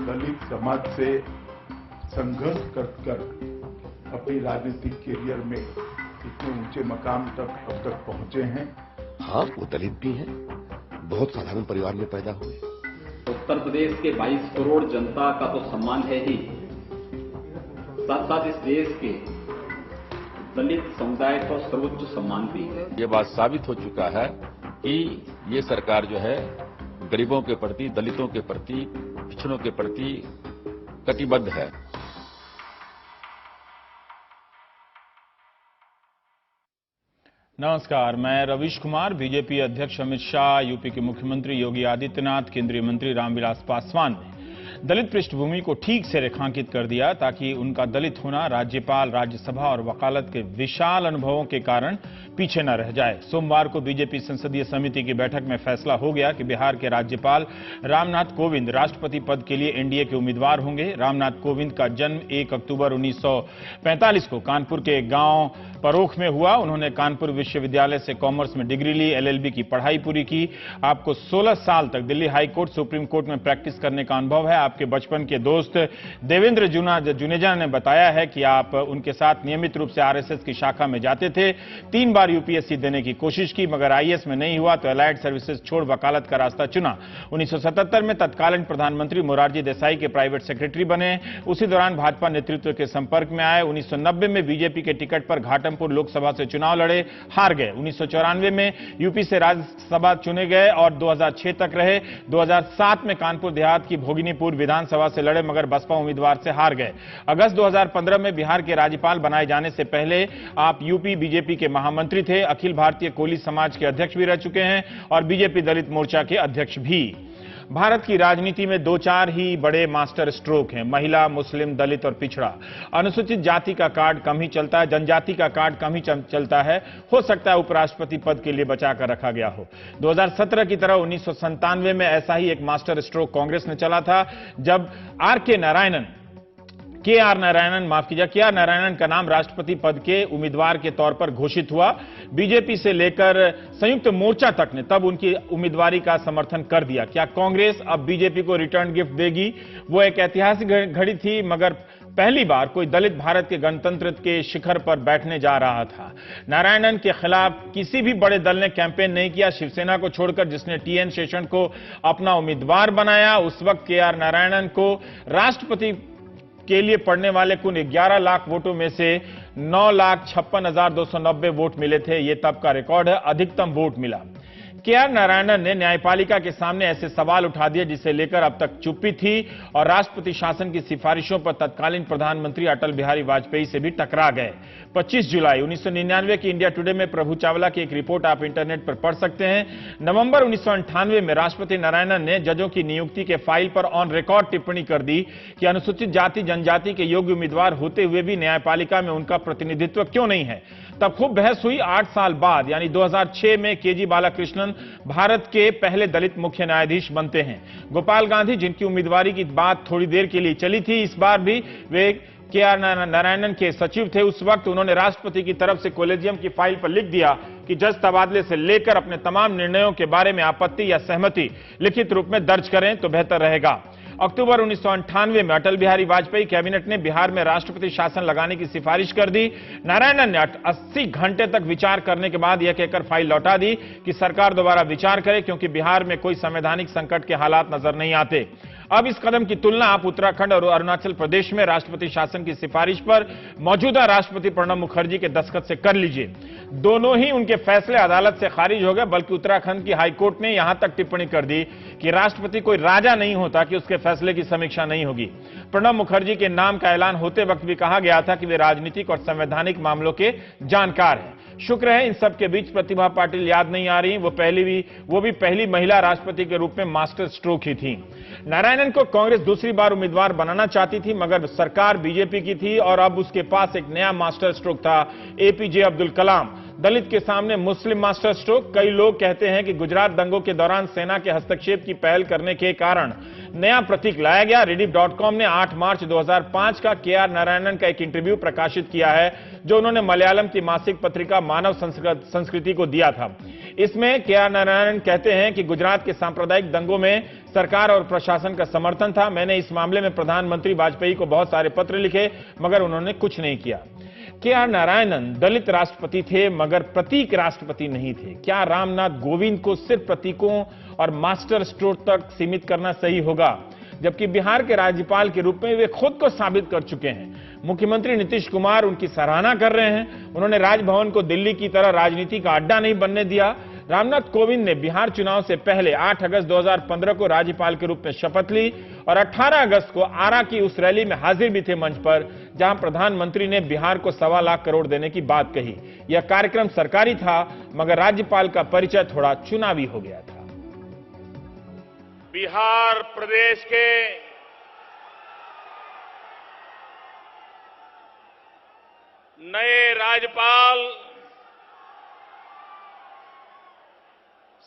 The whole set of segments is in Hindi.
दलित समाज से संघर्ष कर अपनी राजनीतिक कैरियर में इतने ऊंचे मकाम तक अब तक पहुंचे हैं। हाँ, वो दलित भी हैं, बहुत साधारण परिवार में पैदा हुए। उत्तर प्रदेश के 22 करोड़ जनता का तो सम्मान है ही, साथ साथ इस देश के दलित समुदाय का सर्वोच्च सम्मान भी है। ये बात साबित हो चुका है कि ये सरकार जो है गरीबों के प्रति, दलितों के प्रति, पिछड़ों के प्रति कटिबद्ध है। नमस्कार, मैं रवीश कुमार। बीजेपी अध्यक्ष अमित शाह, यूपी के मुख्यमंत्री योगी आदित्यनाथ, केंद्रीय मंत्री रामविलास पासवान ने दलित पृष्ठभूमि को ठीक से रेखांकित कर दिया ताकि उनका दलित होना राज्यपाल, राज्यसभा और वकालत के विशाल अनुभवों के कारण पीछे न रह जाए। सोमवार को बीजेपी संसदीय समिति की बैठक में फैसला हो गया कि बिहार के राज्यपाल रामनाथ कोविंद राष्ट्रपति पद के लिए एनडीए के उम्मीदवार होंगे। रामनाथ कोविंद का जन्म 1 अक्टूबर 1945 को कानपुर के गांव परोख में हुआ। उन्होंने कानपुर विश्वविद्यालय से कॉमर्स में डिग्री ली, एलएलबी की पढ़ाई पूरी की। आपको 16 साल तक Delhi high court, supreme court में प्रैक्टिस करने का अनुभव है। आपके बचपन के दोस्त देवेंद्र जुनेजा ने बताया है कि आप उनके साथ नियमित रूप से आरएसएस की शाखा में जाते थे। 3 बार यूपीएससी देने की कोशिश की, मगर आईएएस में नहीं हुआ तो एलाइड सर्विसेज छोड़ वकालत का रास्ता चुना। 1977 में तत्कालीन प्रधानमंत्री मोरारजी देसाई के प्राइवेट सेक्रेटरी बने। उसी दौरान भाजपा नेतृत्व के संपर्क में आए। 1990 में बीजेपी के टिकट पर घाटमपुर लोकसभा से चुनाव लड़े, हार गए। 1994 में यूपी से राज्यसभा चुने गए और 2006 तक रहे। 2007 में कानपुर देहात की भोगिनीपुर विधानसभा से लड़े, मगर बसपा उम्मीदवार से हार गए। अगस्त 2015 में बिहार के राज्यपाल बनाए जाने से पहले आप यूपी बीजेपी के महामंत्री थे। अखिल भारतीय कोली समाज के अध्यक्ष भी रह चुके हैं और बीजेपी दलित मोर्चा के अध्यक्ष भी। भारत की राजनीति में 2-4 ही बड़े मास्टर स्ट्रोक हैं: महिला, मुस्लिम, दलित और पिछड़ा। अनुसूचित जाति का कार्ड कम ही चलता है, जनजाति का कार्ड कम ही चलता है। हो सकता है उपराष्ट्रपति पद के लिए बचाकर रखा गया हो। 2017 की तरह 1997 में ऐसा ही एक मास्टर स्ट्रोक कांग्रेस ने चला था, जब के आर नारायणन का नाम राष्ट्रपति पद के उम्मीदवार के तौर पर घोषित हुआ। बीजेपी से लेकर संयुक्त मोर्चा तक ने तब उनकी उम्मीदवारी का समर्थन कर दिया। क्या कांग्रेस अब बीजेपी को रिटर्न गिफ्ट देगी? वो एक ऐतिहासिक घड़ी थी, मगर पहली बार कोई दलित भारत के गणतंत्र के शिखर पर बैठने जा रहा था। नारायणन के खिलाफ किसी भी बड़े दल ने कैंपेन नहीं किया, शिवसेना को छोड़कर, जिसने टीएन शेषन को अपना उम्मीदवार बनाया। उस वक्त केआर नारायणन को राष्ट्रपति के लिए पड़ने वाले कुल 11 लाख वोटों में से 9,56,290 वोट मिले थे। यह तब का रिकॉर्ड है, अधिकतम वोट मिला। केआर नारायणन ने न्यायपालिका के सामने ऐसे सवाल उठा दिए जिसे लेकर अब तक चुप्पी थी और राष्ट्रपति शासन की सिफारिशों पर तत्कालीन प्रधानमंत्री अटल बिहारी वाजपेयी से भी टकरा गए। 25 जुलाई 1999 की इंडिया टुडे में प्रभु चावला की एक रिपोर्ट आप इंटरनेट पर पढ़ सकते हैं। नवंबर 1998 में राष्ट्रपति नारायणन ने जजों की नियुक्ति के फाइल पर ऑन रिकॉर्ड टिप्पणी कर दी कि अनुसूचित जाति जनजाति के योग्य उम्मीदवार होते हुए भी न्यायपालिका में उनका प्रतिनिधित्व क्यों नहीं है। तब खूब बहस हुई। 8 साल बाद यानी 2006 में केजी बालाकृष्णन भारत के पहले दलित मुख्य न्यायाधीश बनते हैं। गोपाल गांधी, जिनकी उम्मीदवारी की बात थोड़ी देर के लिए चली थी, इस बार भी वे केआर नारायणन के सचिव थे। उस वक्त उन्होंने राष्ट्रपति की तरफ से कॉलेजियम की फाइल पर लिख दिया कि जज तबादले से लेकर अपने तमाम निर्णयों के बारे में आपत्ति या सहमति लिखित रूप में दर्ज करें तो बेहतर रहेगा। अक्टूबर 1998 में अटल बिहारी वाजपेयी कैबिनेट ने बिहार में राष्ट्रपति शासन लगाने की सिफारिश कर दी। नारायणन ने 80 घंटे तक विचार करने के बाद यह कहकर फाइल लौटा दी कि सरकार दोबारा विचार करे, क्योंकि बिहार में कोई संवैधानिक संकट के हालात नजर नहीं आते। अब इस कदम की तुलना आप उत्तराखंड और अरुणाचल प्रदेश में राष्ट्रपति शासन की सिफारिश पर मौजूदा राष्ट्रपति प्रणब मुखर्जी के दस्तखत से कर लीजिए। दोनों ही उनके फैसले अदालत से खारिज हो गए, बल्कि उत्तराखंड की हाईकोर्ट ने यहां तक टिप्पणी कर दी कि राष्ट्रपति कोई राजा नहीं होता कि उसके फैसले की समीक्षा नहीं होगी। प्रणब मुखर्जी के नाम का ऐलान होते वक्त भी कहा गया था कि वे राजनीतिक और संवैधानिक मामलों के जानकार हैं। शुक्र है इन सब के बीच प्रतिभा पाटिल याद नहीं आ रही। वो भी पहली महिला राष्ट्रपति के रूप में मास्टर स्ट्रोक ही थी। नारायणन को कांग्रेस दूसरी बार उम्मीदवार बनाना चाहती थी, मगर सरकार बीजेपी की थी और अब उसके पास एक नया मास्टर स्ट्रोक था, एपीजे अब्दुल कलाम। दलित के सामने मुस्लिम मास्टर स्ट्रोक। कई लोग कहते हैं कि गुजरात दंगों के दौरान सेना के हस्तक्षेप की पहल करने के कारण नया प्रतीक लाया गया। Rediff.com ने 8 मार्च 2005 का केआर नारायणन का एक इंटरव्यू प्रकाशित किया है, जो उन्होंने मलयालम की मासिक पत्रिका मानव संस्कृति को दिया था। इसमें के.आर. नारायणन कहते हैं कि गुजरात के सांप्रदायिक दंगों में सरकार और प्रशासन का समर्थन था। मैंने इस मामले में प्रधानमंत्री वाजपेयी को बहुत सारे पत्र लिखे, मगर उन्होंने कुछ नहीं किया। के.आर. नारायणन दलित राष्ट्रपति थे, मगर प्रतीक राष्ट्रपति नहीं थे। क्या रामनाथ कोविंद को सिर्फ प्रतीकों और मास्टर स्ट्रोक तक सीमित करना सही होगा, जबकि बिहार के राज्यपाल के रूप में वे खुद को साबित कर चुके हैं। मुख्यमंत्री नीतीश कुमार उनकी सराहना कर रहे हैं। उन्होंने राजभवन को दिल्ली की तरह राजनीति का अड्डा नहीं बनने दिया। रामनाथ कोविंद ने बिहार चुनाव से पहले 8 अगस्त 2015 को राज्यपाल के रूप में शपथ ली और 18 अगस्त को आरा की उस रैली में हाजिर भी थे मंच पर, जहां प्रधानमंत्री ने बिहार को 1.25 लाख करोड़ देने की बात कही। यह कार्यक्रम सरकारी था, मगर राज्यपाल का परिचय थोड़ा चुनावी हो गया था। बिहार प्रदेश के नए राज्यपाल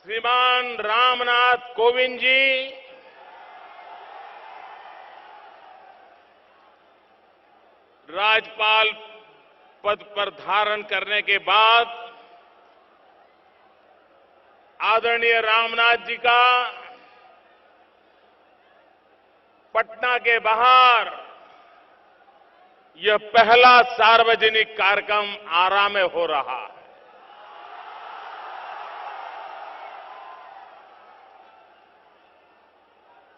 श्रीमान रामनाथ कोविंद जी राज्यपाल पद पर धारण करने के बाद आदरणीय रामनाथ जी का पटना के बाहर यह पहला सार्वजनिक कार्यक्रम आरा में हो रहा है।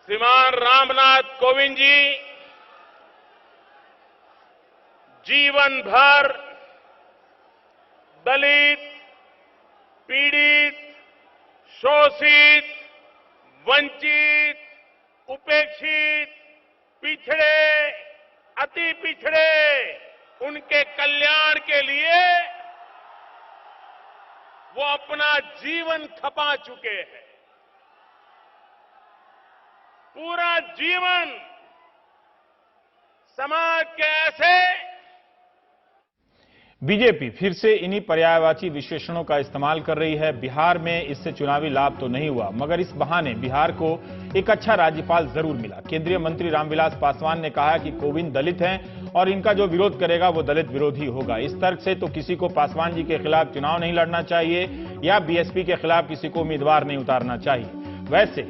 श्रीमान रामनाथ कोविंद जी जीवन भर दलित, पीड़ित, शोषित, वंचित, उपेक्षित, पिछड़े, अति पिछड़े, उनके कल्याण के लिए वो अपना जीवन खपा चुके हैं। पूरा जीवन समाज के ऐसे बीजेपी फिर से इन्हीं पर्यायवाची विशेषणों का इस्तेमाल कर रही है। बिहार में इससे चुनावी लाभ तो नहीं हुआ, मगर इस बहाने बिहार को एक अच्छा राज्यपाल जरूर मिला। केंद्रीय मंत्री रामविलास पासवान ने कहा कि कोविंद दलित हैं और इनका जो विरोध करेगा वो दलित विरोधी होगा। इस तर्क से तो किसी को पासवान जी के खिलाफ चुनाव नहीं लड़ना चाहिए या बीएसपी के खिलाफ किसी को उम्मीदवार नहीं उतारना चाहिए। वैसे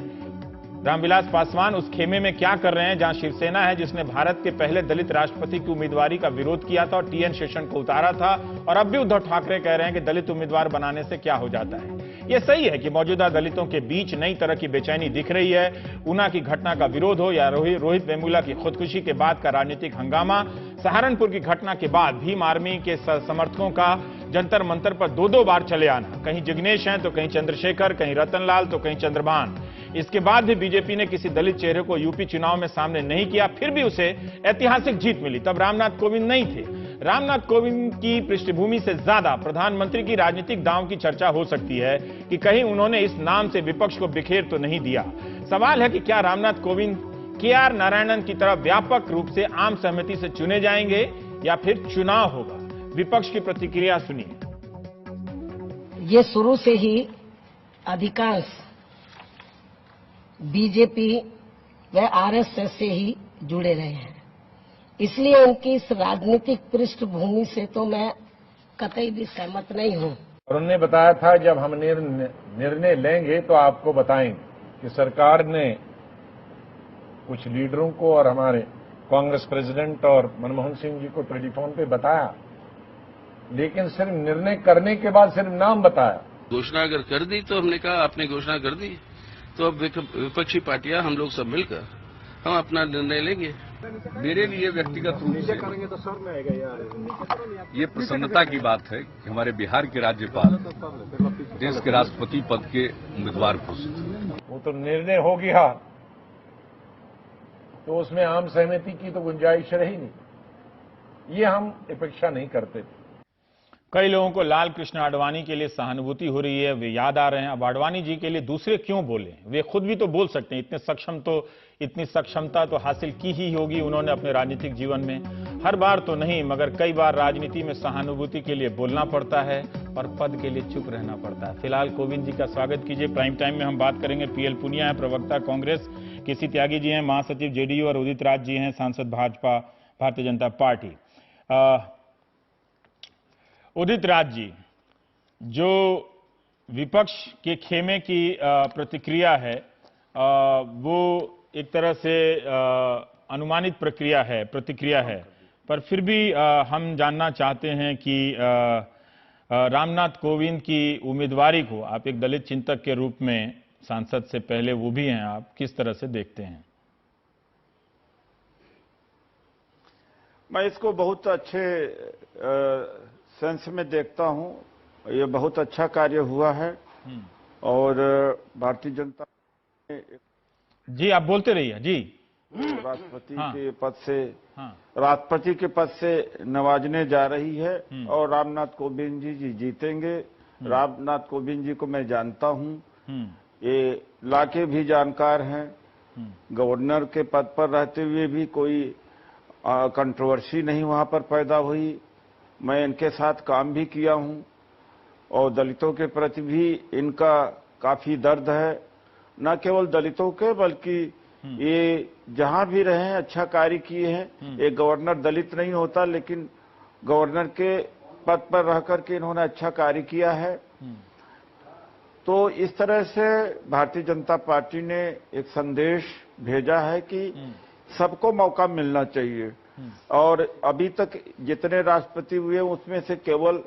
रामविलास पासवान उस खेमे में क्या कर रहे हैं जहां शिवसेना है, जिसने भारत के पहले दलित राष्ट्रपति की उम्मीदवारी का विरोध किया था और टीएन शेषन को उतारा था, और अब भी उद्धव ठाकरे कह रहे हैं कि दलित उम्मीदवार बनाने से क्या हो जाता है। यह सही है कि मौजूदा दलितों के बीच नई तरह की बेचैनी दिख रही है। ऊना की घटना का विरोध हो या रोहित वेमुला की खुदकुशी के बाद का राजनीतिक हंगामा, सहारनपुर की घटना के बाद भीम आर्मी के समर्थकों का जंतर मंतर पर 2-2 बार चले आना, कहीं जिग्नेश हैं तो कहीं चंद्रशेखर, कहीं रतनलाल तो कहीं चंद्रभान। इसके बाद भी बीजेपी ने किसी दलित चेहरे को यूपी चुनाव में सामने नहीं किया, फिर भी उसे ऐतिहासिक जीत मिली। तब रामनाथ कोविंद नहीं थे। रामनाथ कोविंद की पृष्ठभूमि से ज्यादा प्रधानमंत्री की राजनीतिक दांव की चर्चा हो सकती है कि कहीं उन्होंने इस नाम से विपक्ष को बिखेर तो नहीं दिया। सवाल है कि क्या रामनाथ कोविंद के.आर. नारायणन की तरह व्यापक रूप से आम सहमति से चुने जाएंगे या फिर चुनाव होगा। विपक्ष की प्रतिक्रिया सुनिए। ये शुरू से ही अधिकांश बीजेपी व आरएसएस से ही जुड़े रहे हैं, इसलिए उनकी इस राजनीतिक पृष्ठभूमि से तो मैं कतई भी सहमत नहीं हूं। और उन्होंने बताया था जब हम निर्णय लेंगे तो आपको बताएंगे कि सरकार ने कुछ लीडरों को और हमारे कांग्रेस प्रेसिडेंट और मनमोहन सिंह जी को टेलीफोन पे बताया, लेकिन सिर्फ निर्णय करने के बाद सिर्फ नाम बताया। घोषणा अगर कर दी तो हमने कहा आपने घोषणा कर दी तो अब विपक्षी पार्टियां हम लोग सब मिलकर हम अपना निर्णय लेंगे। मेरे लिए व्यक्तिगत रूप से ये प्रसन्नता की बात है कि हमारे बिहार के राज्यपाल देश के राष्ट्रपति पद के उम्मीदवार घोषित हुए। वो तो निर्णय हो गया तो उसमें आम सहमति की तो गुंजाइश रही नहीं, ये हम अपेक्षा नहीं करते थे। कई लोगों को लाल कृष्ण आडवाणी के लिए सहानुभूति हो रही है, वे याद आ रहे हैं। अब आडवाणी जी के लिए दूसरे क्यों बोले, वे खुद भी तो बोल सकते हैं। इतनी सक्षमता तो हासिल की ही होगी उन्होंने अपने राजनीतिक जीवन में। हर बार तो नहीं, मगर कई बार राजनीति में सहानुभूति के लिए बोलना पड़ता है और पद के लिए चुप रहना पड़ता है। फिलहाल कोविंद जी का स्वागत कीजिए। प्राइम टाइम में हम बात करेंगे। पीएल पुनिया है प्रवक्ता कांग्रेस, केसी त्यागी जी हैं महासचिव जेडीयू, और उदित राज जी हैं सांसद भाजपा भारतीय जनता पार्टी। उदित राज जी, जो विपक्ष के खेमे की प्रतिक्रिया है वो एक तरह से अनुमानित प्रतिक्रिया है, पर फिर भी हम जानना चाहते हैं कि रामनाथ कोविंद की उम्मीदवारी को आप एक दलित चिंतक के रूप में, सांसद से पहले वो भी हैं, आप किस तरह से देखते हैं? मैं इसको बहुत अच्छे सेंस में देखता हूं। ये बहुत अच्छा कार्य हुआ है और भारतीय जनता जी, आप बोलते रहिए जी। राष्ट्रपति के पद से राष्ट्रपति के पद से नवाजने जा रही है और रामनाथ कोविंद जी जीतेंगे। रामनाथ कोविंद जी को मैं जानता हूं, ये लाके भी जानकार हैं। गवर्नर के पद पर रहते हुए भी कोई कंट्रोवर्सी नहीं वहां पर पैदा हुई। मैं इनके साथ काम भी किया हूं और दलितों के प्रति भी इनका काफी दर्द है। न केवल दलितों के, बल्कि ये जहां भी रहे हैं अच्छा कार्य किए हैं। एक गवर्नर दलित नहीं होता, लेकिन गवर्नर के पद पर रह करके इन्होंने अच्छा कार्य किया है। तो इस तरह से भारतीय जनता पार्टी ने एक संदेश भेजा है कि सबको मौका मिलना चाहिए। और अभी तक जितने राष्ट्रपति हुए उसमें से केवल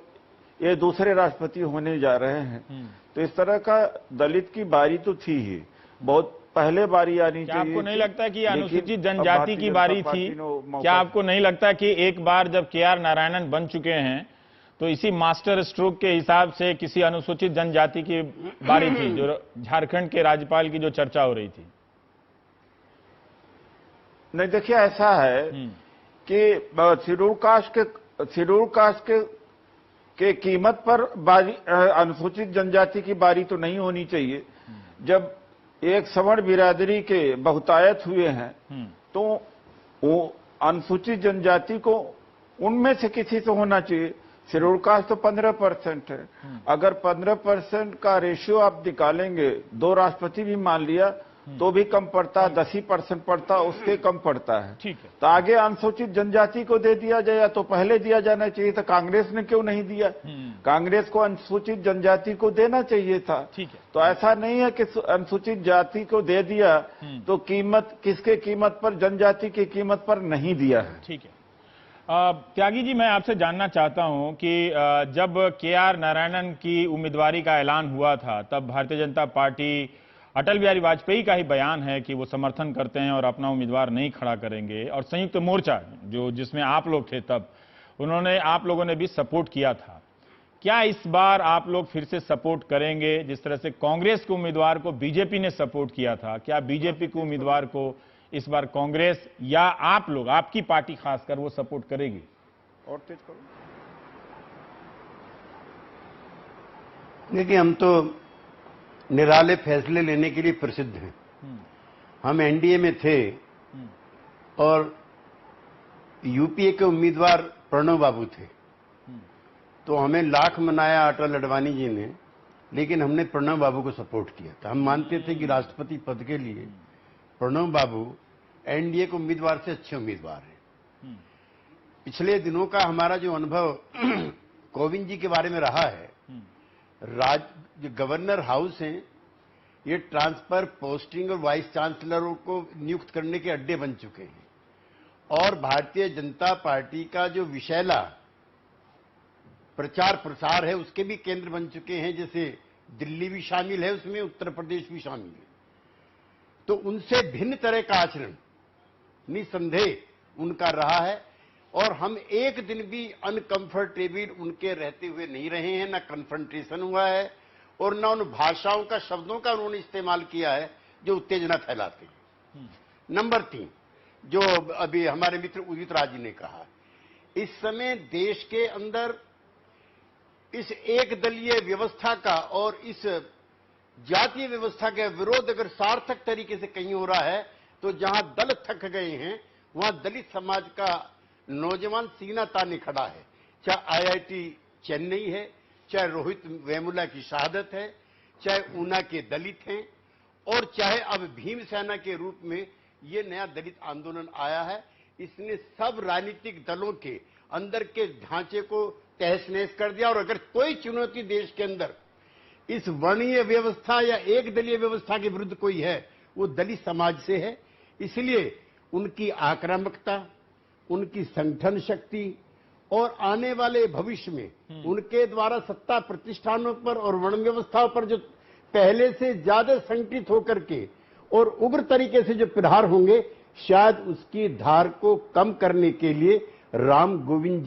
ये दूसरे राष्ट्रपति होने जा रहे हैं। तो इस तरह का दलित की बारी तो थी ही, बहुत पहले बारी आनी चाहिए। आपको नहीं लगता कि अनुसूचित जनजाति की बारी थी? क्या आपको नहीं लगता कि एक बार जब के.आर. नारायणन बन चुके हैं तो इसी मास्टर स्ट्रोक के हिसाब से किसी अनुसूचित जनजाति की बारी थी, जो झारखंड के राज्यपाल की जो चर्चा हो रही थी? नहीं, देखिए ऐसा है कि शेड्यूल कास्ट के कीमत पर बारी अनुसूचित जनजाति की बारी तो नहीं होनी चाहिए। जब एक सवर्ण बिरादरी के बहुतायत हुए हैं तो वो अनुसूचित जनजाति को उनमें से किसी से होना चाहिए। शेड्यूल कास्ट तो 15% है। अगर 15% का रेशियो आप निकालेंगे, 2 राष्ट्रपति भी मान लिया तो भी कम पड़ता, 10% पड़ता, उसके कम पड़ता है। ठीक है। तो आगे अनुसूचित जनजाति को दे दिया जाए, तो पहले दिया जाना चाहिए था। कांग्रेस ने क्यों नहीं दिया? कांग्रेस को अनुसूचित जनजाति को देना चाहिए था। ठीक है। तो ऐसा नहीं है कि अनुसूचित जाति को दे दिया तो कीमत किसके कीमत पर, जनजाति की कीमत पर नहीं दिया है। ठीक है। त्यागी जी, मैं आपसे जानना चाहता हूं कि जब के.आर. नारायणन की उम्मीदवारी का ऐलान हुआ था तब भारतीय जनता पार्टी, अटल बिहारी वाजपेयी का ही बयान है कि वो समर्थन करते हैं और अपना उम्मीदवार नहीं खड़ा करेंगे, और संयुक्त मोर्चा जिसमें आप लोग थे तब आप लोगों ने भी सपोर्ट किया था। क्या इस बार आप लोग फिर से सपोर्ट करेंगे? जिस तरह से कांग्रेस के उम्मीदवार को बीजेपी ने सपोर्ट किया था, क्या बीजेपी के उम्मीदवार को इस बार कांग्रेस या आप लोग, आपकी पार्टी खासकर, वो सपोर्ट करेगी? और तेज करो। देखिए, हम तो निराले फैसले लेने के लिए प्रसिद्ध हैं। हम एनडीए में थे और यूपीए के उम्मीदवार प्रणव बाबू थे, तो हमें लाख मनाया अटल अडवाणी जी ने, लेकिन हमने प्रणव बाबू को सपोर्ट किया था। हम मानते थे कि राष्ट्रपति पद के लिए प्रणव बाबू एनडीए के उम्मीदवार से अच्छे उम्मीदवार हैं। पिछले दिनों का हमारा जो अनुभव कोविंद जी के बारे में रहा है, जो गवर्नर हाउस हैं, ये ट्रांसफर, पोस्टिंग और वाइस चांसलरों को नियुक्त करने के अड्डे बन चुके हैं। और भारतीय जनता पार्टी का जो विशैला प्रचार प्रसार है उसके भी केंद्र बन चुके हैं। जैसे दिल्ली भी शामिल है उसमें, उत्तर प्रदेश भी शामिल है। तो उनसे भिन्न तरह का आचरण निसंदेह उनका रहा है, और हम एक दिन भी अनकंफर्टेबल उनके रहते हुए नहीं रहे हैं। न कन्फ्रंटेशन हुआ है और न उन भाषाओं का, शब्दों का उन्होंने इस्तेमाल किया है जो उत्तेजना फैलाते हैं। नंबर 3, जो अभी हमारे मित्र उदित राज जी ने कहा, इस समय देश के अंदर इस एक दलीय व्यवस्था का और इस जातीय व्यवस्था का विरोध अगर सार्थक तरीके से कहीं हो रहा है, तो जहां दल थक गए हैं वहां दलित समाज का नौजवान सीना ताने खड़ा है। चाहे आईआईटी चेन्नई है, चाहे रोहित वेमुला की शहादत है, चाहे ऊना के दलित हैं, और चाहे अब भीमसेना के रूप में ये नया दलित आंदोलन आया है। इसने सब राजनीतिक दलों के अंदर के ढांचे को तहस नहस कर दिया। और अगर कोई चुनौती देश के अंदर इस वर्णीय व्यवस्था या एक दलीय व्यवस्था के विरुद्ध कोई है, वो दलित समाज से है। इसलिए उनकी आक्रामकता, उनकी संगठन शक्ति और आने वाले भविष्य में उनके द्वारा सत्ता प्रतिष्ठानों पर और वर्ण व्यवस्थाओं पर जो पहले से ज्यादा संगठित होकर के और उग्र तरीके से जो प्रहार होंगे, शायद उसकी धार को कम करने के लिए राम गोविंद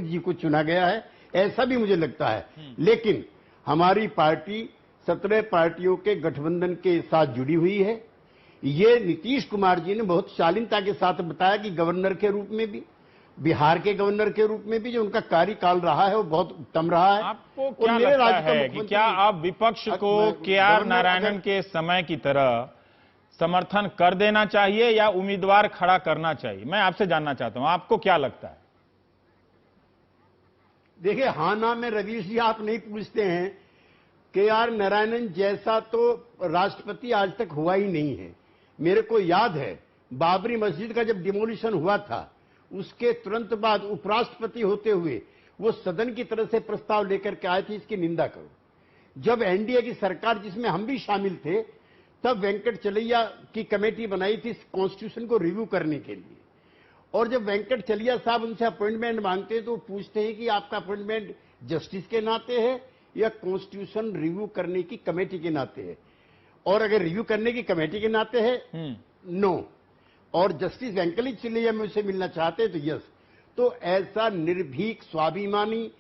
जी को चुना गया है, ऐसा भी मुझे लगता है। लेकिन हमारी पार्टी 17 पार्टियों के गठबंधन के साथ जुड़ी हुई है। ये नीतीश कुमार जी ने बहुत शालीनता के साथ बताया कि गवर्नर के रूप में भी, बिहार के गवर्नर के रूप में भी जो उनका कार्यकाल रहा है वो बहुत उत्तम रहा है। आपको क्या लगता है कि क्या आप विपक्ष को के.आर. नारायणन के समय की तरह समर्थन कर देना चाहिए या उम्मीदवार खड़ा करना चाहिए? मैं आपसे जानना चाहता हूं, आपको क्या लगता है? देखिए, हाँ ना में रवीश जी आप नहीं पूछते हैं। के.आर. नारायणन जैसा तो राष्ट्रपति आज तक हुआ ही नहीं है। मेरे को याद है बाबरी मस्जिद का जब डिमोलिशन हुआ था, उसके तुरंत बाद उपराष्ट्रपति होते हुए वो सदन की तरफ से प्रस्ताव लेकर के आए थे, इसकी निंदा करो। जब एनडीए की सरकार, जिसमें हम भी शामिल थे, तब वेंकट चलैया की कमेटी बनाई थी कॉन्स्टिट्यूशन को रिव्यू करने के लिए। और जब वेंकट चलैया साहब उनसे अपॉइंटमेंट मांगते हैं तो वो पूछते हैं कि आपका अपॉइंटमेंट जस्टिस के नाते है या कॉन्स्टिट्यूशन रिव्यू करने की कमेटी के नाते है। और अगर रिव्यू करने की कमेटी के नाते है, नो। और जस्टिस वेंकट चलैया मुझसे मिलना चाहते हैं तो यस। तो ऐसा निर्भीक, स्वाभिमानी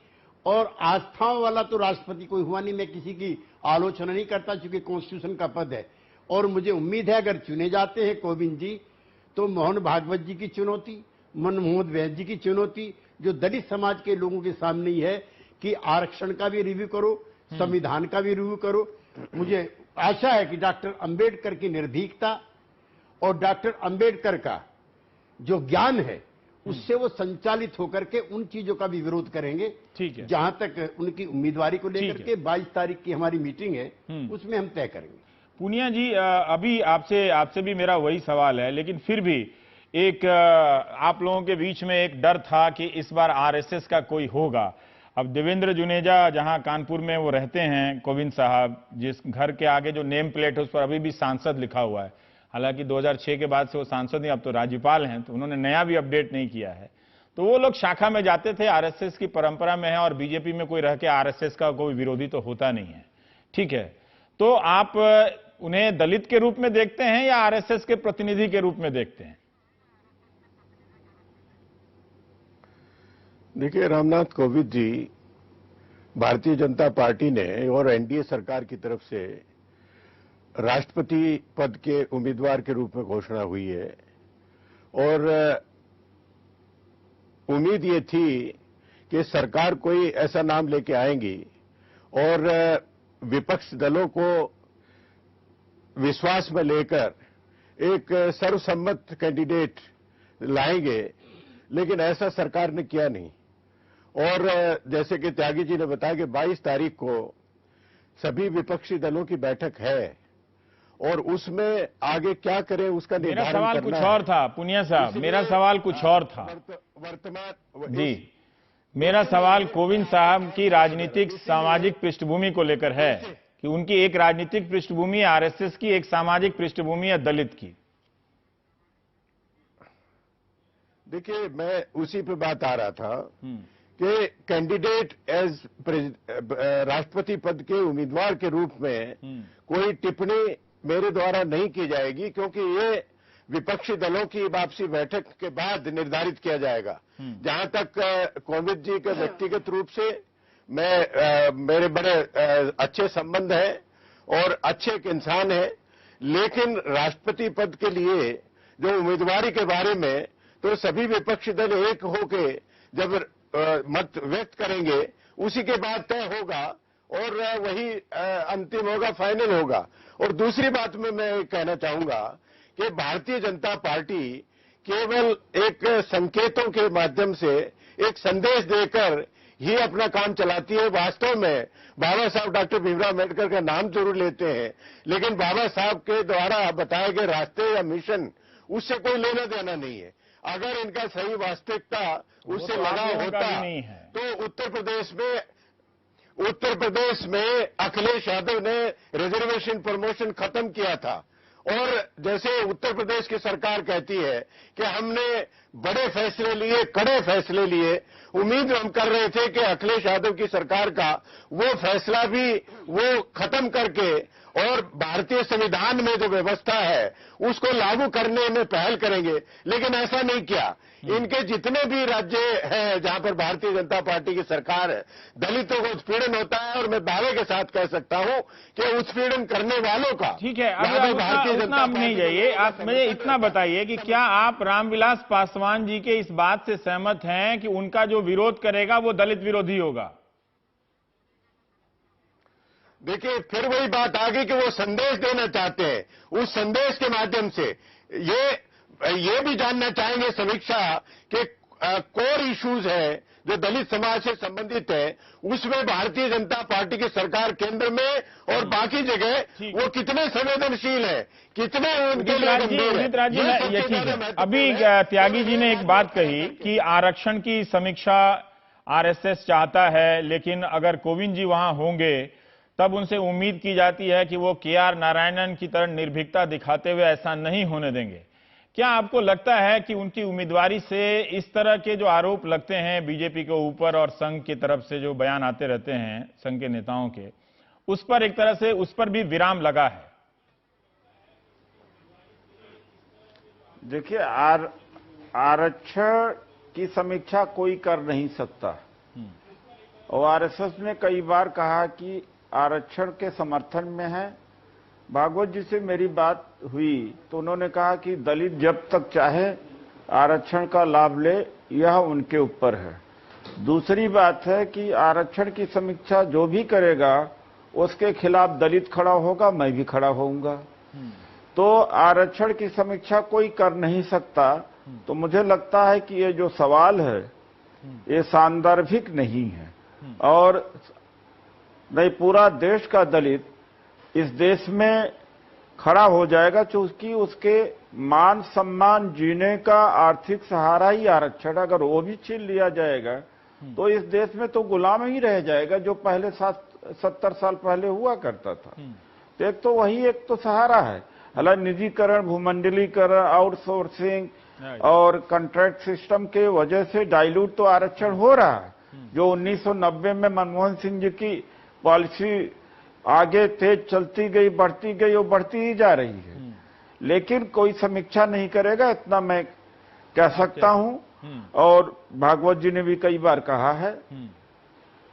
और आस्थाओं वाला तो राष्ट्रपति कोई हुआ नहीं। मैं किसी की आलोचना नहीं करता, चूंकि कॉन्स्टिट्यूशन का पद है। और मुझे उम्मीद है अगर चुने जाते हैं कोविंद जी, तो मोहन भागवत जी की चुनौती, मनमोहन वैद्य जी की चुनौती जो दलित समाज के लोगों के सामने ही है कि आरक्षण का भी रिव्यू करो, संविधान का भी रिव्यू करो। मुझे आशा है कि डॉक्टर अंबेडकर की निर्भीकता और डॉक्टर अंबेडकर का जो ज्ञान है, उससे वो संचालित होकर के उन चीजों का भी विरोध करेंगे। ठीक है। जहां तक उनकी उम्मीदवारी को लेकर के 22 तारीख की हमारी मीटिंग है, उसमें हम तय करेंगे। पूनिया जी, अभी आपसे भी मेरा वही सवाल है, लेकिन फिर भी एक आप लोगों के बीच में एक डर था कि इस बार आरएसएस का कोई होगा। अब देवेंद्र जुनेजा, जहां कानपुर में वो रहते हैं, कोविंद साहब, जिस घर के आगे जो नेम प्लेट है उस पर अभी भी सांसद लिखा हुआ है। हालांकि 2006 के बाद से वो सांसद नहीं, अब तो राज्यपाल हैं, तो उन्होंने नया भी अपडेट नहीं किया है। तो वो लोग शाखा में जाते थे, आरएसएस की परंपरा में है, और बीजेपी में कोई रह के आरएसएस का कोई विरोधी तो होता नहीं है। ठीक है, तो आप उन्हें दलित के रूप में देखते हैं या आरएसएस के प्रतिनिधि के रूप में देखते हैं? देखिए, रामनाथ कोविंद जी, भारतीय जनता पार्टी ने और एनडीए सरकार की तरफ से राष्ट्रपति पद के उम्मीदवार के रूप में घोषणा हुई है। और उम्मीद ये थी कि सरकार कोई ऐसा नाम लेके आएंगी और विपक्ष दलों को विश्वास में लेकर एक सर्वसम्मत कैंडिडेट लाएंगे, लेकिन ऐसा सरकार ने किया नहीं। और जैसे कि त्यागी जी ने बताया कि 22 तारीख को सभी विपक्षी दलों की बैठक है और उसमें आगे क्या करें उसका निर्धारण करना है। मेरा सवाल कुछ और था पूनिया साहब, मेरा सवाल कुछ और था। वर्तमान जी, मेरा सवाल कोविंद साहब की राजनीतिक सामाजिक पृष्ठभूमि को लेकर है कि उनकी एक राजनीतिक पृष्ठभूमि आरएसएस की, एक सामाजिक पृष्ठभूमि है दलित की। देखिए, मैं उसी पे बात आ रहा था कि कैंडिडेट एज राष्ट्रपति पद के उम्मीदवार के रूप में कोई टिप्पणी मेरे द्वारा नहीं की जाएगी, क्योंकि ये विपक्षी दलों की वापसी बैठक के बाद निर्धारित किया जाएगा। जहां तक कोविंद जी के व्यक्तिगत रूप से मेरे बड़े अच्छे संबंध हैं और अच्छे एक इंसान हैं, लेकिन राष्ट्रपति पद के लिए जो उम्मीदवारी के बारे में तो सभी विपक्षी दल एक होके जब मत व्यक्त करेंगे, उसी के बाद तय होगा और वही अंतिम होगा, फाइनल होगा। और दूसरी बात में मैं कहना चाहूंगा कि भारतीय जनता पार्टी केवल एक संकेतों के माध्यम से एक संदेश देकर ही अपना काम चलाती है। वास्तव में बाबा साहब डॉक्टर भीमराव अम्बेडकर का नाम जरूर लेते हैं, लेकिन बाबा साहब के द्वारा बताए गए रास्ते या मिशन उससे कोई लेना देना नहीं है। अगर इनका सही वास्तविकता उससे लगाव होता तो उत्तर प्रदेश में अखिलेश यादव ने रिजर्वेशन प्रमोशन खत्म किया था। और जैसे उत्तर प्रदेश की सरकार कहती है कि हमने बड़े फैसले लिए, कड़े फैसले लिए, उम्मीद हम कर रहे थे कि अखिलेश यादव की सरकार का वो फैसला भी वो खत्म करके और भारतीय संविधान में जो व्यवस्था है उसको लागू करने में पहल करेंगे, लेकिन ऐसा नहीं किया। इनके जितने भी राज्य हैं जहां पर भारतीय जनता पार्टी की सरकार है, दलितों को उत्पीड़न होता है और मैं दावे के साथ कह सकता हूं कि उत्पीड़न करने वालों का। ठीक है, अब भारतीय जनता पार्टी नहीं जाइए, आप मुझे इतना बताइए कि क्या आप रामविलास पासवान जी के इस बात से सहमत हैं कि उनका जो विरोध करेगा वो दलित विरोधी होगा? देखिए, फिर वही बात आ गई कि वो संदेश देना चाहते हैं। उस संदेश के माध्यम से ये भी जानना चाहेंगे समीक्षा के कोर इश्यूज है जो दलित समाज से संबंधित है, उसमें भारतीय जनता पार्टी की सरकार केंद्र में और बाकी जगह वो कितने संवेदनशील है, कितने उनके लिए गंभीर है। अभी त्यागी जी ने एक बात कही कि आरक्षण की समीक्षा आरएसएस चाहता है, लेकिन अगर कोविंद जी वहां होंगे तब उनसे उम्मीद की जाती है कि वो केआर नारायणन की तरह निर्भीकता दिखाते हुए ऐसा नहीं होने देंगे। क्या आपको लगता है कि उनकी उम्मीदवारी से इस तरह के जो आरोप लगते हैं बीजेपी के ऊपर और संघ की तरफ से जो बयान आते रहते हैं संघ के नेताओं के, उस पर एक तरह से उस पर भी विराम लगा है? देखिए, आरक्षण की समीक्षा कोई कर नहीं सकता और आरएसएस ने कई बार कहा कि आरक्षण के समर्थन में है। भागवत जी से मेरी बात हुई तो उन्होंने कहा कि दलित जब तक चाहे आरक्षण का लाभ ले, यह उनके ऊपर है। दूसरी बात है कि आरक्षण की समीक्षा जो भी करेगा उसके खिलाफ दलित खड़ा होगा, मैं भी खड़ा होऊंगा। तो आरक्षण की समीक्षा कोई कर नहीं सकता। तो मुझे लगता है कि ये जो सवाल है ये सांदर्भिक नहीं है और नहीं, पूरा देश का दलित इस देश में खड़ा हो जाएगा क्योंकि उसके मान सम्मान जीने का आर्थिक सहारा ही आरक्षण। अगर वो भी छीन लिया जाएगा तो इस देश में तो गुलाम ही रह जाएगा जो पहले 70 साल पहले हुआ करता था। तो एक तो वही एक तो सहारा है। हालांकि निजीकरण, भूमंडलीकरण, आउटसोर्सिंग और कॉन्ट्रैक्ट सिस्टम के वजह से डाइल्यूट तो आरक्षण हो रहा है। जो 1990 में मनमोहन सिंह जी की पॉलिसी आगे तेज चलती गई, बढ़ती गई, वो बढ़ती ही जा रही है, लेकिन कोई समीक्षा नहीं करेगा, इतना मैं कह सकता हूं। और भागवत जी ने भी कई बार कहा है।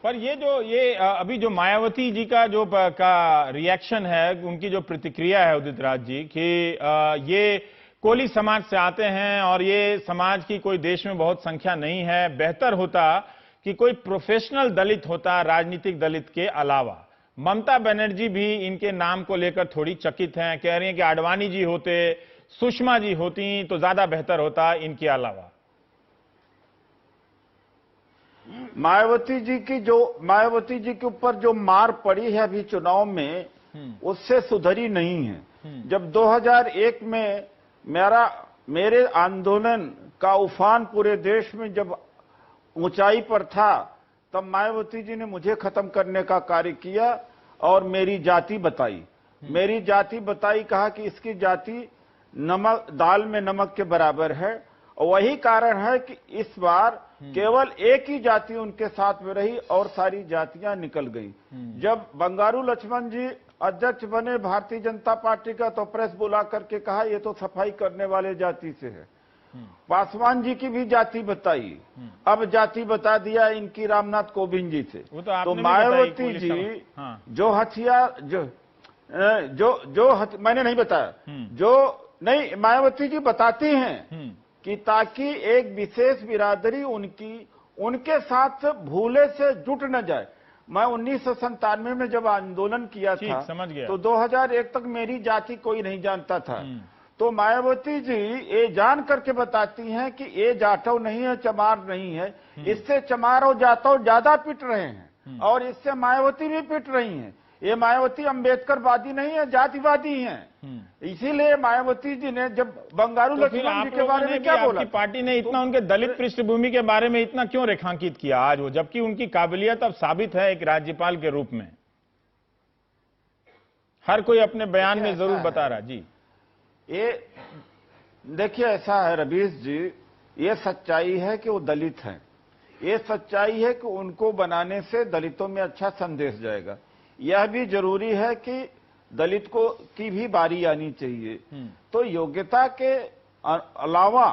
पर ये अभी जो मायावती जी का जो का रिएक्शन है, उनकी जो प्रतिक्रिया है उदित राज जी कि ये कोली समाज से आते हैं और ये समाज की कोई देश में बहुत संख्या नहीं है, बेहतर होता कि कोई प्रोफेशनल दलित होता राजनीतिक दलित के अलावा। ममता बनर्जी भी इनके नाम को लेकर थोड़ी चकित हैं, कह रही हैं कि आडवाणी जी होते, सुषमा जी होती तो ज्यादा बेहतर होता इनके अलावा। मायावती जी के ऊपर जो मार पड़ी है अभी चुनाव में, उससे सुधरी नहीं है। जब 2001 में मेरे आंदोलन का उफान पूरे देश में जब ऊंचाई पर था, तब मायावती जी ने मुझे खत्म करने का कार्य किया और मेरी जाति बताई, कहा कि इसकी जाति नमक, दाल में नमक के बराबर है। और वही कारण है कि इस बार केवल एक ही जाति उनके साथ में रही और सारी जातियां निकल गई। जब बंगारू लक्ष्मण जी अध्यक्ष बने भारतीय जनता पार्टी का, तो प्रेस बुला करके कहा ये तो सफाई करने वाले जाति से है। पासवान जी की भी जाति बताई, अब जाति बता दिया इनकी रामनाथ कोविंद जी से। तो मायावती जी जो हथियार मैंने नहीं बताया, नहीं मायावती जी बताती हैं कि ताकि एक विशेष बिरादरी उनके साथ भूले से जुट न जाए। मैं 1997 में जब आंदोलन किया था तो 2001 तक मेरी जाति कोई नहीं जानता था। तो मायावती जी ये जान करके बताती हैं कि ये जाटव नहीं है, चमार नहीं है, इससे चमार और जाटव ज्यादा पिट रहे हैं और इससे मायावती भी पिट रही हैं। ये मायावती अम्बेडकरवादी नहीं है, जातिवादी हैं। इसीलिए मायावती जी ने जब बंगारू लक्ष्मण जी के बारे में क्या बोला, आपकी पार्टी ने इतना उनके दलित पृष्ठभूमि के बारे में इतना क्यों रेखांकित किया आज वो, जबकि उनकी काबिलियत अब साबित है एक राज्यपाल के रूप में? हर कोई अपने बयान में जरूर बता रहा। जी, ये देखिए ऐसा है रवीश जी, ये सच्चाई है कि वो दलित हैं, ये सच्चाई है कि उनको बनाने से दलितों में अच्छा संदेश जाएगा। यह भी जरूरी है कि दलित को की भी बारी आनी चाहिए। तो योग्यता के अलावा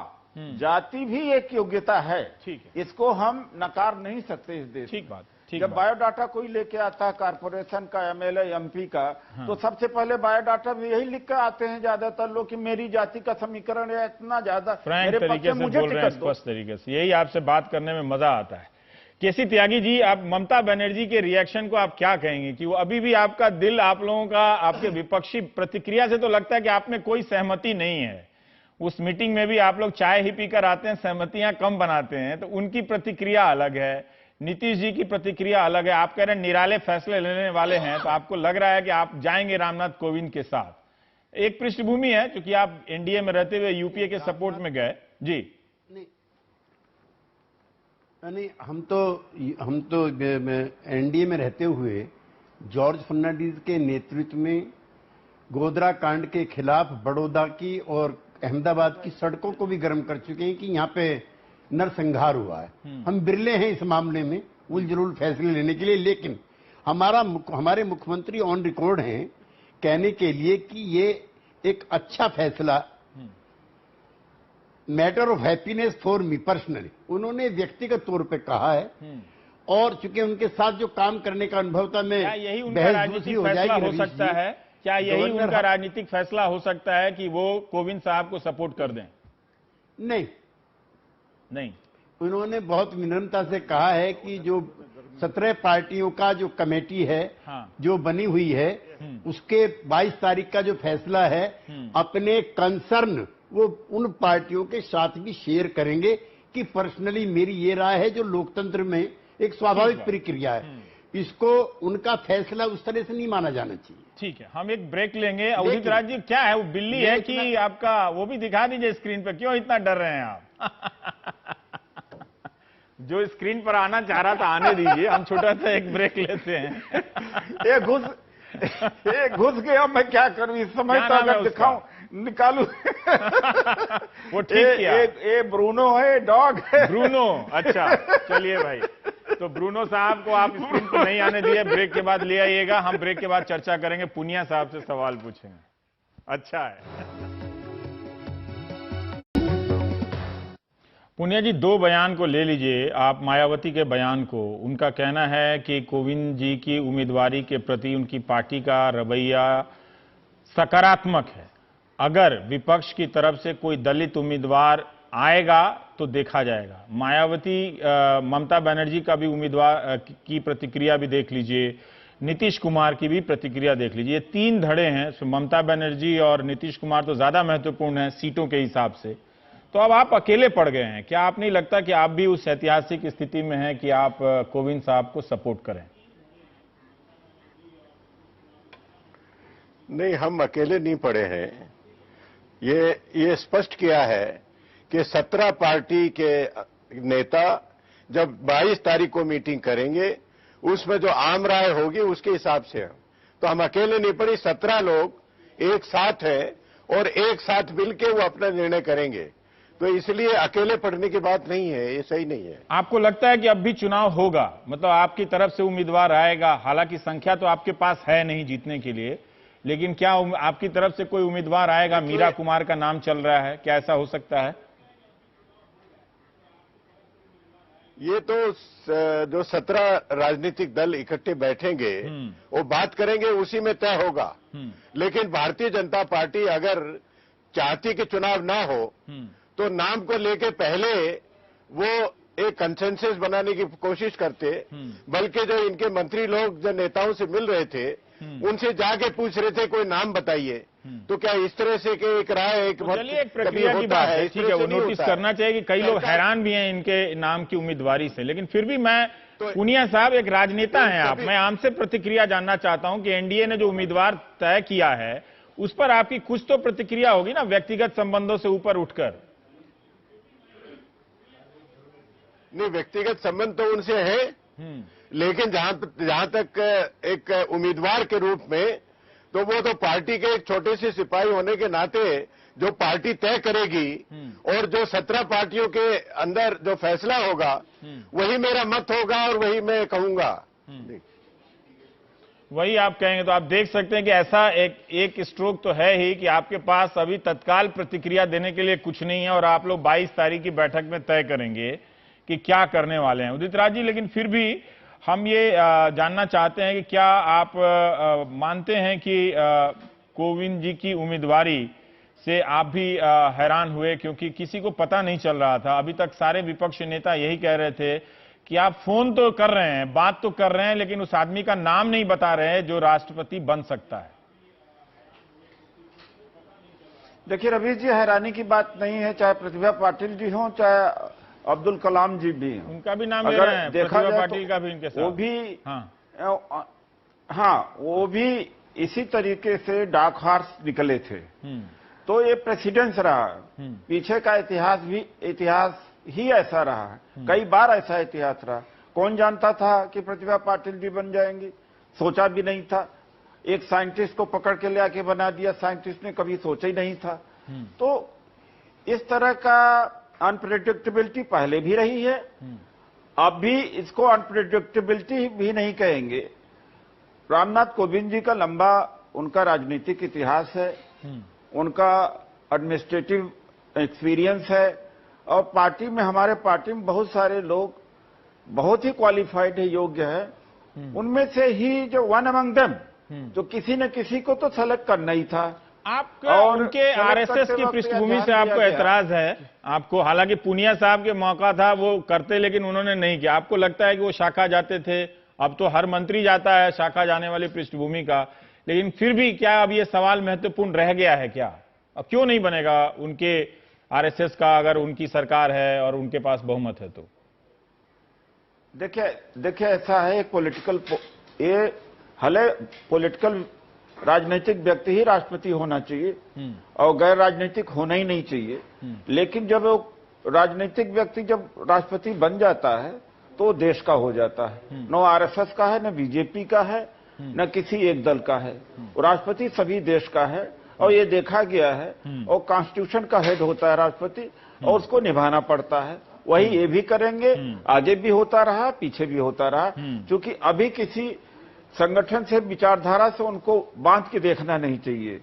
जाति भी एक योग्यता है, ठीक है, इसको हम नकार नहीं सकते इस देश। ठीक बात। जब बायोडाटा कोई लेके आता है कारपोरेशन का, एमएलए, एमपी का, तो सबसे पहले बायोडाटा में यही लिख कर आते हैं ज्यादातर लोग कि मेरी जाति का समीकरण है इतना ज्यादा, फ्रैंक तरीके से बोल रहे हैं, स्पष्ट तरीके से। यही आपसे बात करने में मजा आता है। केसी त्यागी जी, आप ममता बनर्जी के रिएक्शन को आप क्या कहेंगे कि वो अभी भी आपका दिल, आप लोगों का, आपके विपक्षी प्रतिक्रिया से तो लगता है कि आप में कोई सहमति नहीं है। उस मीटिंग में भी आप लोग चाय ही पीकर आते हैं, सहमतियां कम बनाते हैं, तो उनकी प्रतिक्रिया अलग है, नीतीश जी की प्रतिक्रिया अलग है। आप कह रहे हैं निराले फैसले लेने वाले हैं, तो आपको लग रहा है कि आप जाएंगे रामनाथ कोविंद के साथ। एक पृष्ठभूमि है क्योंकि आप एनडीए में रहते हुए यूपीए के सपोर्ट में गए। जी नहीं, हम तो एनडीए में रहते हुए जॉर्ज फर्नांडीज के नेतृत्व में गोधरा कांड के खिलाफ बड़ौदा की और अहमदाबाद की सड़कों को भी गर्म कर चुके हैं कि यहाँ पे नरसंहार हुआ है। हम बिरले हैं इस मामले में उलझुल फैसले लेने के लिए, लेकिन हमारे मुख्यमंत्री ऑन रिकॉर्ड हैं कहने के लिए कि ये एक अच्छा फैसला, matter of happiness for me personally, उन्होंने व्यक्तिगत तौर पे कहा है। और चूंकि उनके साथ जो काम करने का अनुभव था, मैं यही उनका राजनीतिक फैसला हो सकता है? क्या यही उनका राजनीतिक फैसला हो सकता है कि वो कोविंद साहब को सपोर्ट कर दें? नहीं, उन्होंने बहुत विनम्रता से कहा है कि जो 17 पार्टियों का जो कमेटी है, जो बनी हुई है, उसके 22 तारीख का जो फैसला है, अपने कंसर्न वो उन पार्टियों के साथ भी शेयर करेंगे कि पर्सनली मेरी ये राय है, जो लोकतंत्र में एक स्वाभाविक प्रक्रिया है, इसको उनका फैसला उस तरह से नहीं माना जाना चाहिए। ठीक है, हम एक ब्रेक लेंगे। उदित राज जी, क्या है वो बिल्ली है कि आपका, वो भी दिखा दीजिए स्क्रीन पर, क्यों इतना डर रहे हैं आप? जो स्क्रीन पर आना चाह रहा था आने दीजिए, हम छोटा सा एक ब्रेक लेते हैं। ये घुस गया, मैं क्या करूं इस समय, तो अगर दिखाऊं निकालू। वो ठीक किया। ये ब्रूनो है, डॉग है। ब्रूनो, अच्छा, चलिए भाई, तो ब्रूनो साहब को आप स्क्रीन पर नहीं आने दिए, ब्रेक के बाद ले आइएगा। हम ब्रेक के बाद चर्चा करेंगे, पुनिया साहब से सवाल पूछेंगे। अच्छा है पुनिया जी, दो बयान को ले लीजिए आप, मायावती के बयान को। उनका कहना है कि कोविंद जी की उम्मीदवारी के प्रति उनकी पार्टी का रवैया सकारात्मक है। अगर विपक्ष की तरफ से कोई दलित उम्मीदवार आएगा तो देखा जाएगा। मायावती, ममता बनर्जी का भी उम्मीदवार की प्रतिक्रिया भी देख लीजिए, नीतीश कुमार की भी प्रतिक्रिया देख लीजिए। ये तीन धड़े हैं, ममता बनर्जी और नीतीश कुमार तो ज्यादा महत्वपूर्ण है सीटों के हिसाब से। तो अब आप अकेले पड़ गए हैं, क्या आप नहीं लगता कि आप भी उस ऐतिहासिक स्थिति में हैं कि आप कोविंद साहब को सपोर्ट करें? नहीं, हम अकेले नहीं पड़े हैं। ये स्पष्ट किया है कि 17 पार्टी के नेता जब 22 तारीख को मीटिंग करेंगे, उसमें जो आम राय होगी उसके हिसाब से हम, तो हम अकेले नहीं पड़े, 17 लोग एक साथ हैं और एक साथ मिलकर वो अपना निर्णय करेंगे। तो इसलिए अकेले पड़ने की बात नहीं है, ये सही नहीं है। आपको लगता है कि अब भी चुनाव होगा, मतलब आपकी तरफ से उम्मीदवार आएगा? हालांकि संख्या तो आपके पास है नहीं जीतने के लिए, लेकिन क्या आपकी तरफ से कोई उम्मीदवार आएगा? मीरा कुमार का नाम चल रहा है, क्या ऐसा हो सकता है? ये तो जो 17 राजनीतिक दल इकट्ठे बैठेंगे वो बात करेंगे, उसी में तय होगा। लेकिन भारतीय जनता पार्टी अगर चाहती कि चुनाव ना हो तो नाम को लेके पहले वो एक कंसेंसस बनाने की कोशिश करते, बल्कि जो इनके मंत्री लोग जो नेताओं से मिल रहे थे उनसे जाके पूछ रहे थे कोई नाम बताइए, तो क्या इस तरह से कि एक राय एक चलिए एक प्रक्रिया की बात है, ठीक है, वो नोटिस करना चाहिए कि कई लोग हैरान भी हैं इनके नाम की उम्मीदवारी से, लेकिन फिर भी मैं पूनिया साहब एक राजनेता हैं आप, मैं आपसे प्रतिक्रिया जानना चाहता हूं कि एनडीए ने जो उम्मीदवार तय किया है उस पर आपकी कुछ तो प्रतिक्रिया होगी ना, व्यक्तिगत संबंधों से ऊपर उठकर। नहीं, व्यक्तिगत संबंध तो उनसे है, लेकिन जहां तक एक उम्मीदवार के रूप में, तो वो तो पार्टी के एक छोटे से सिपाही होने के नाते जो पार्टी तय करेगी और जो 17 पार्टियों के अंदर जो फैसला होगा वही मेरा मत होगा और वही मैं कहूंगा। वही आप कहेंगे, तो आप देख सकते हैं कि ऐसा एक स्ट्रोक तो है ही कि आपके पास अभी तत्काल प्रतिक्रिया देने के लिए कुछ नहीं है और आप लोग 22 तारीख की बैठक में तय करेंगे कि क्या करने वाले हैं। उदित राज जी, लेकिन फिर भी हम ये जानना चाहते हैं कि क्या आप मानते हैं कि कोविंद जी की उम्मीदवारी से आप भी हैरान हुए, क्योंकि किसी को पता नहीं चल रहा था, अभी तक सारे विपक्षी नेता यही कह रहे थे कि आप फोन तो कर रहे हैं, बात तो कर रहे हैं, लेकिन उस आदमी का नाम नहीं बता रहे हैं जो राष्ट्रपति बन सकता है। देखिए रवीश जी, हैरानी की बात नहीं है, चाहे प्रतिभा पाटिल जी हों चाहे अब्दुल कलाम जी भी, उनका भी नाम ले रहे हैं, प्रतिभा पाटिल का भी इनके साथ, वो भी हाँ, वो भी इसी तरीके से डार्क हॉर्स निकले थे। तो ये प्रेसिडेंस रहा, पीछे का इतिहास ही ऐसा रहा है, कई बार ऐसा इतिहास रहा। कौन जानता था कि प्रतिभा पाटिल जी बन जाएंगी? सोचा भी नहीं था। एक साइंटिस्ट को पकड़ के ले आके बना दिया, साइंटिस्ट ने कभी सोचा ही नहीं था। तो इस तरह का अनप्रेडिक्टेबिलिटी पहले भी रही है, अब भी इसको अनप्रेडिक्टेबिलिटी भी नहीं कहेंगे। रामनाथ कोविंद जी का लंबा उनका राजनीतिक इतिहास है, उनका एडमिनिस्ट्रेटिव एक्सपीरियंस है, और पार्टी में, हमारे पार्टी में बहुत सारे लोग बहुत ही क्वालिफाइड है, योग्य है, उनमें से ही जो वन अमंग देम, जो किसी न किसी को तो सेलेक्ट करना ही था। आपका उनके आरएसएस की पृष्ठभूमि से आपको ऐतराज है? आपको, हालांकि पूनिया साहब के मौका था वो करते, लेकिन उन्होंने नहीं किया। आपको लगता है कि वो शाखा जाते थे? अब तो हर मंत्री जाता है शाखा जाने वाली पृष्ठभूमि का, लेकिन फिर भी क्या अब ये सवाल महत्वपूर्ण रह गया है क्या? अब क्यों नहीं बनेगा उनके आरएसएस का, अगर उनकी सरकार है और उनके पास बहुमत है तो? देखिए ऐसा है, पॉलिटिकल राजनीतिक व्यक्ति ही राष्ट्रपति होना चाहिए और गैर राजनीतिक होना ही नहीं चाहिए। लेकिन जब वो राजनीतिक व्यक्ति जब राष्ट्रपति बन जाता है तो देश का हो जाता है, न आरएसएस का है, न बीजेपी का है, न किसी एक दल का है। राष्ट्रपति सभी देश का है और ये देखा गया है, और कॉन्स्टिट्यूशन का हेड होता है राष्ट्रपति और उसको निभाना पड़ता है। वही ये भी करेंगे, आगे भी होता रहा, पीछे भी होता रहा, क्योंकि अभी किसी संगठन से, विचारधारा से उनको बांध के देखना नहीं चाहिए।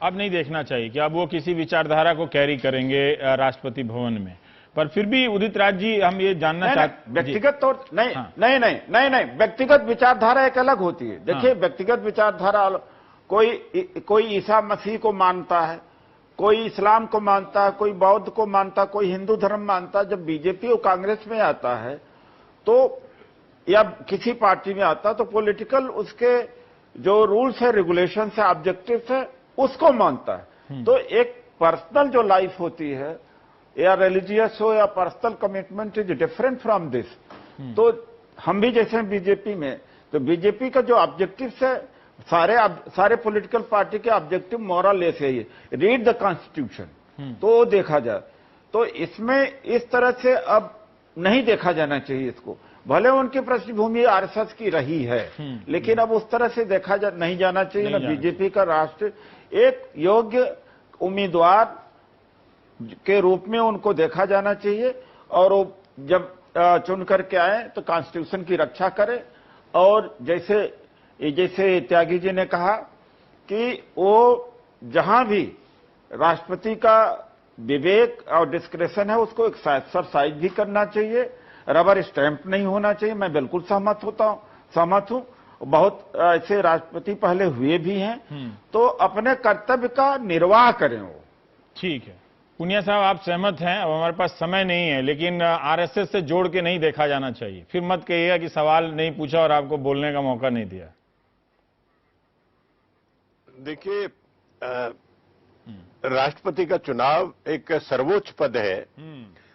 अब नहीं देखना चाहिए कि अब वो किसी विचारधारा को कैरी करेंगे राष्ट्रपति भवन में। पर फिर भी उदित राज जी, हम ये जानना चाहते, व्यक्तिगत तौर नहीं, व्यक्तिगत विचारधारा एक अलग होती है। देखिए व्यक्तिगत विचारधारा, कोई ईसा मसीह को मानता है, कोई इस्लाम को मानता है, कोई बौद्ध को मानता है, कोई हिंदू धर्म मानता है। जब बीजेपी और कांग्रेस में आता है तो, या किसी पार्टी में आता है, तो पॉलिटिकल उसके जो रूल्स है, रेगुलेशंस है, ऑब्जेक्टिव्स है, उसको मानता है। तो एक पर्सनल जो लाइफ होती है, या रिलीजियस हो या personal commitment, is different from this. तो हम भी जैसे बीजेपी में, तो बीजेपी का जो ऑब्जेक्टिव्स है, सारे पॉलिटिकल पार्टी के ऑब्जेक्टिव मोरल लेस है, ये रीड द कॉन्स्टिट्यूशन, तो देखा जाए तो इसमें इस तरह से अब नहीं देखा जाना चाहिए इसको। भले उनकी पृष्ठभूमि आरएसएस की रही है, लेकिन अब उस तरह से देखा नहीं जाना चाहिए। ना बीजेपी का राष्ट्र एक योग्य उम्मीदवार के रूप में उनको देखा जाना चाहिए, और वो जब चुन करके आए तो कॉन्स्टिट्यूशन की रक्षा करें। और जैसे त्यागी जी ने कहा कि वो जहां भी राष्ट्रपति का विवेक और डिस्क्रेशन है, उसको एक्सरसाइज भी करना चाहिए, रबर स्टैंप नहीं होना चाहिए। मैं बिल्कुल सहमत हूं। बहुत ऐसे राष्ट्रपति पहले हुए भी हैं, तो अपने कर्तव्य का निर्वाह करें वो। ठीक है पूनिया साहब, आप सहमत हैं? अब हमारे पास समय नहीं है, लेकिन आरएसएस से जोड़ के नहीं देखा जाना चाहिए। फिर मत कहिएगा कि सवाल नहीं पूछा और आपको बोलने का मौका नहीं दिया। देखिए, राष्ट्रपति का चुनाव एक सर्वोच्च पद है।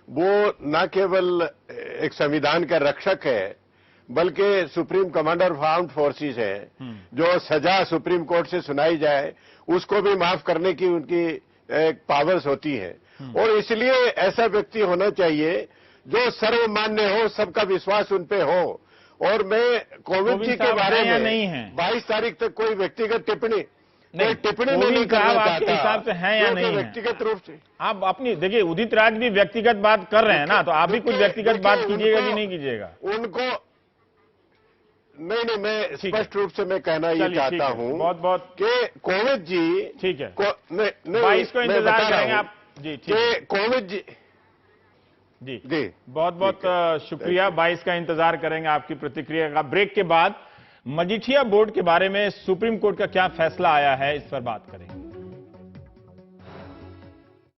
वो न केवल एक संविधान का रक्षक है, बल्कि supreme commander of armed forces है। जो सजा सुप्रीम कोर्ट से सुनाई जाए उसको भी माफ करने की उनकी एक पावर्स होती है। और इसलिए ऐसा व्यक्ति होना चाहिए जो सर्वमान्य हो, सबका विश्वास उन पे हो। और मैं कोविंद जी के बारे में 22 तारीख तक कोई व्यक्तिगत टिप्पणी नहीं करना चाहता। हिसाब से है या नहीं व्यक्तिगत रूप से आप अपनी देखिए, उदित राज भी व्यक्तिगत बात कर रहे हैं ना, तो आप भी कुछ व्यक्तिगत बात कीजिएगा कि नहीं कीजिएगा? उनको नहीं, मैं स्पष्ट रूप से मैं कहना ये चाहता हूँ बहुत कि कोविंद जी, ठीक है, 22 को इंतजार करेंगे आप जी। ठीक है, कोविंद जी बहुत शुक्रिया। 22 का इंतजार करेंगे आपकी प्रतिक्रिया का। ब्रेक के बाद मजीठिया बोर्ड के बारे में सुप्रीम कोर्ट का क्या फैसला आया है, इस पर बात करेंगे।